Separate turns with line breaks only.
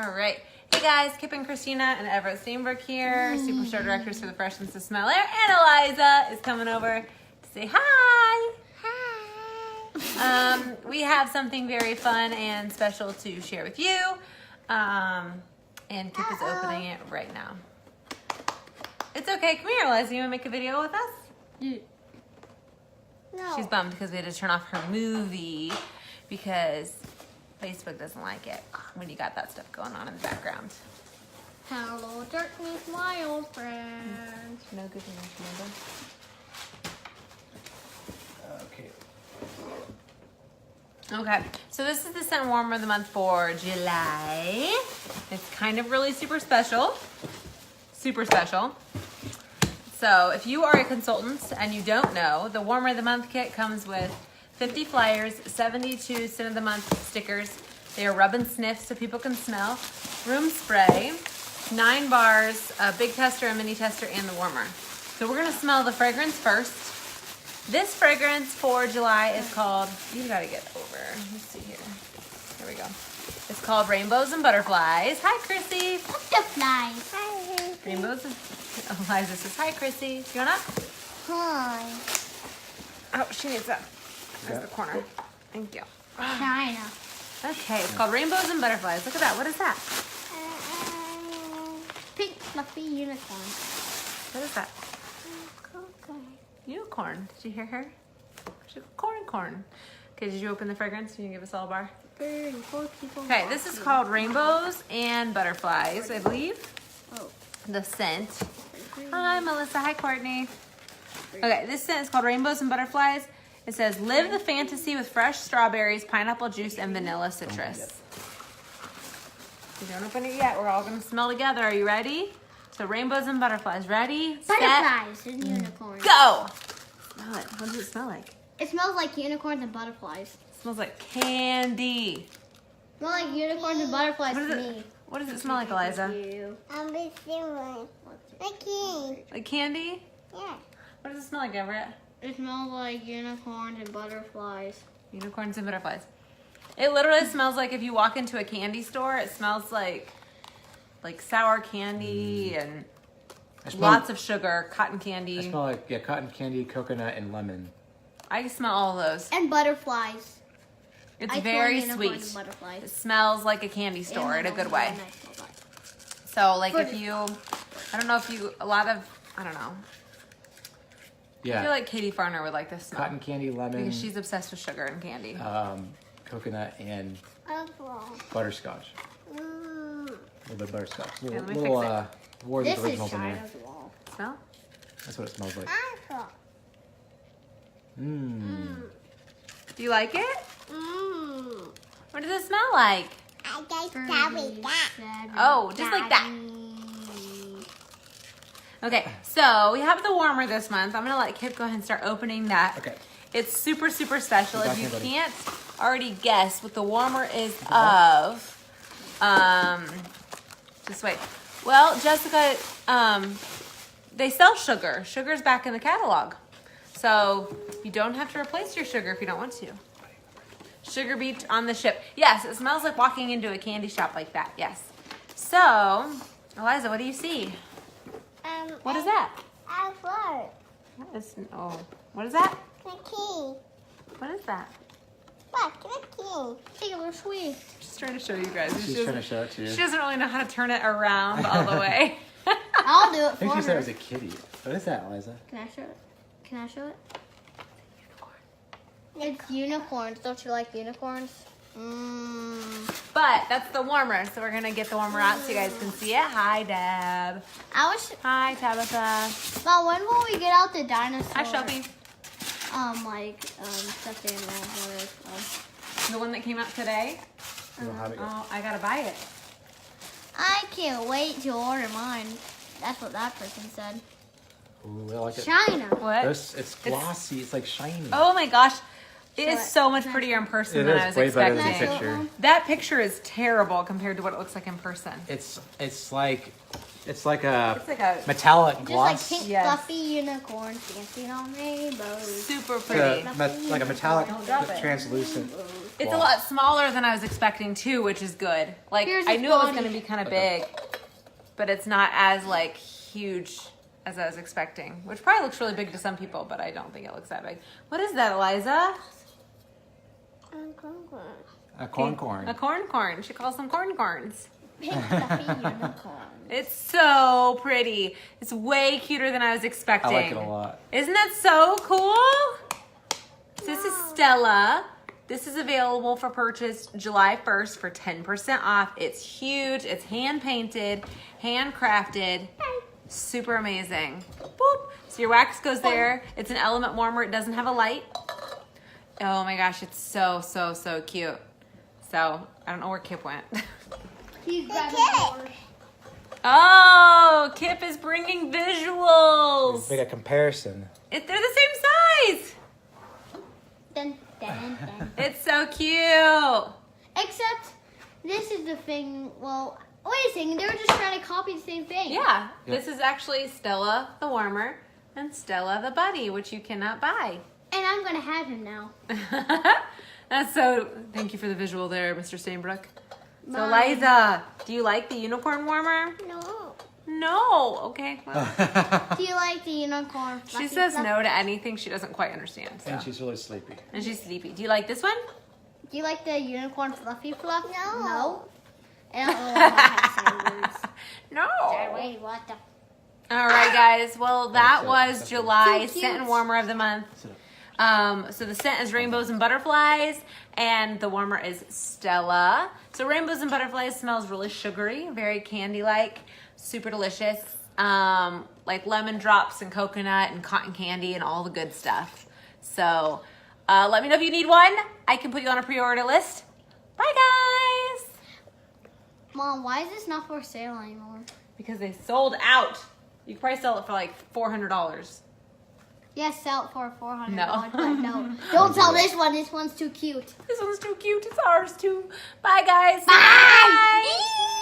All right. Hey guys, Kip and Christina and Everett Steinberg here, Superstar Directors for the Fresh Sense of Smell Air, and Eliza is coming over to say hi. Hi. We have something very fun and special to share with you, and Kip is opening it right now. It's okay. Come here, Eliza. You want to make a video with us?
No.
She's bummed because we had to turn off her movie because Facebook doesn't like it when you got that stuff going on in the background.
Hello, darkness, my old friend.
No good enough, remember? Okay, so this is the scent warmer of the month for July. It's kind of really super special. Super special. So if you are a consultant and you don't know, the warmer of the month kit comes with 50 flyers, 72 scent of the month stickers. They are rub and sniff so people can smell. Room spray, 9 bars, a big tester, a mini tester, and the warmer. So we're gonna smell the fragrance first. This fragrance for July is called, you gotta get over, let's see here. Here we go. It's called Rainbows and Butterflies. Hi, Chrissy.
Butterflies. Hi.
Rainbows and, Eliza says, hi, Chrissy. You want up?
Hi.
Oh, she needs that. There's the corner. Thank you.
China.
Okay, it's called Rainbows and Butterflies. Look at that. What is that?
Pink fluffy unicorn.
What is that? Unicorn. Did you hear her? She's corn. Okay, did you open the fragrance? Can you give us all a bar?
34 people.
Okay, this is called Rainbows and Butterflies, I believe.
Oh.
The scent. Hi, Melissa. Hi, Courtney. Okay, this scent is called Rainbows and Butterflies. It says, live the fantasy with fresh strawberries, pineapple juice, and vanilla citrus. You don't open it yet. We're all going to smell together. Are you ready? So Rainbows and Butterflies. Ready?
Butterflies
Set,
and unicorns.
go! Smell it. What does it smell like?
It smells like unicorns and butterflies.
It smells like candy.
It smells like unicorns and butterflies to me.
What does it smell like, Eliza? Like candy?
Yeah.
What does it smell like, Everett?
It smells like unicorns and butterflies.
Unicorns and butterflies. It literally smells like if you walk into a candy store, it smells like sour candy and lots of sugar, cotton candy.
I smell like, cotton candy, coconut, and lemon.
I smell all of those.
And butterflies.
It's very sweet. It smells like a candy store in a good way. So like if you, I don't know if you, I don't know.
Yeah.
I feel like Katie Farner would like this smell.
Cotton candy, lemon.
Because she's obsessed with sugar and candy.
Coconut and butterscotch. A little bit of butterscotch.
Yeah, let me
Little
fix
War
This
of originals
is
in there.
China's wall.
Smell?
That's what it smells like.
Do you like it? What does it smell like? Oh, just like that. Okay, so we have the warmer this month. I'm gonna let Kip go ahead and start opening that.
Okay.
It's super, super special. If you
buddy.
can't already guess what the warmer is of, just wait. Well, Jessica, they sell sugar. Sugar's back in the catalog. So you don't have to replace your sugar if you don't want to. Sugar beet on the ship. Yes, it smells like walking into a candy shop like that. Yes. So, Eliza, what do you see? What is that? What is, oh, what is that? What is that?
Taylor Swift.
Just trying to show you guys.
She's trying to show it to you.
She doesn't really know how to turn it around all the way.
I'll do it
I
for
think she said it
her.
was a kitty. What is that, Eliza?
Can I show it? It's unicorns. Don't you like unicorns?
But that's the warmer, so we're gonna get the warmer out so you guys can see it. Hi, Deb. Hi, Tabitha.
Mom, when will we get out the dinosaur?
Hi, Shelby.
Stuffed animal. What is it called?
The one that came out today.
You don't have it yet.
Oh, I gotta buy it.
I can't wait to order mine. That's what that person said.
Ooh, I like it.
China.
What?
It's glossy. It's like shiny.
Oh my gosh. It is so much prettier in person
It
than I was
is way better
expecting.
than the picture.
That picture is terrible compared to what it looks like in person.
It's like a
It's like a
metallic
Just
gloss.
like pink
Yes.
fluffy unicorns dancing on rainbows.
super
It's
pretty.
like a metallic
drop it.
translucent.
It's a
gloss.
lot smaller than I was expecting too, which is good. Like
Here's
I
its
knew it was
body.
going to be kind of big, but it's not as like huge as I was expecting. Which probably looks really big to some people, but I don't think it looks that big. What is that, Eliza?
A corn.
A corn. She calls them corns.
Pink fluffy unicorn.
It's so pretty. It's way cuter than I was
I
expecting.
like it a lot.
Isn't that so cool? So this is Stella. This is available for purchase July 1st for 10% off. It's huge. It's hand painted, handcrafted. Super amazing. Boop. So your wax goes there. It's an element warmer. It doesn't have a light. Oh my gosh, it's so cute. So I don't know where Kip went.
He's grabbing yours.
Oh, Kip is bringing visuals.
Make a comparison.
They're the same size.
Dun, dun, dun.
It's so cute.
Except this is the thing. Well, wait a second. They were just trying to copy the same thing.
Yeah,
Yep.
this is actually Stella the warmer and Stella the buddy, which you cannot buy.
And I'm gonna have him now.
That's so. Thank you for the visual there, Mr. Stainbrook. So,
Bye.
Liza, do you like the unicorn warmer?
No.
No. Okay. Well,
Do you like the unicorn?
she
fluffy
says
fluff?
no to anything she doesn't quite understand. So.
And she's really sleepy.
And she's sleepy. Do you like this one?
Do you like the unicorn fluffy fluff? No. I don't know how to say words.
No.
Wait, what the?
All right, guys. Well, that was July
So cute.
scent and warmer of the month. So the scent is rainbows and butterflies, and the warmer is Stella. So rainbows and butterflies smells really sugary, very candy-like, super delicious, like lemon drops and coconut and cotton candy and all the good stuff. So let me know if you need one. I can put you on a pre-order list. Bye, guys.
Mom, why is this not for sale anymore?
Because they sold out. You could probably sell it for like $400.
Yes, sell it for $400.
No.
But no. Don't sell this one. This one's too cute.
This one's too cute. It's ours too. Bye, guys.
Bye.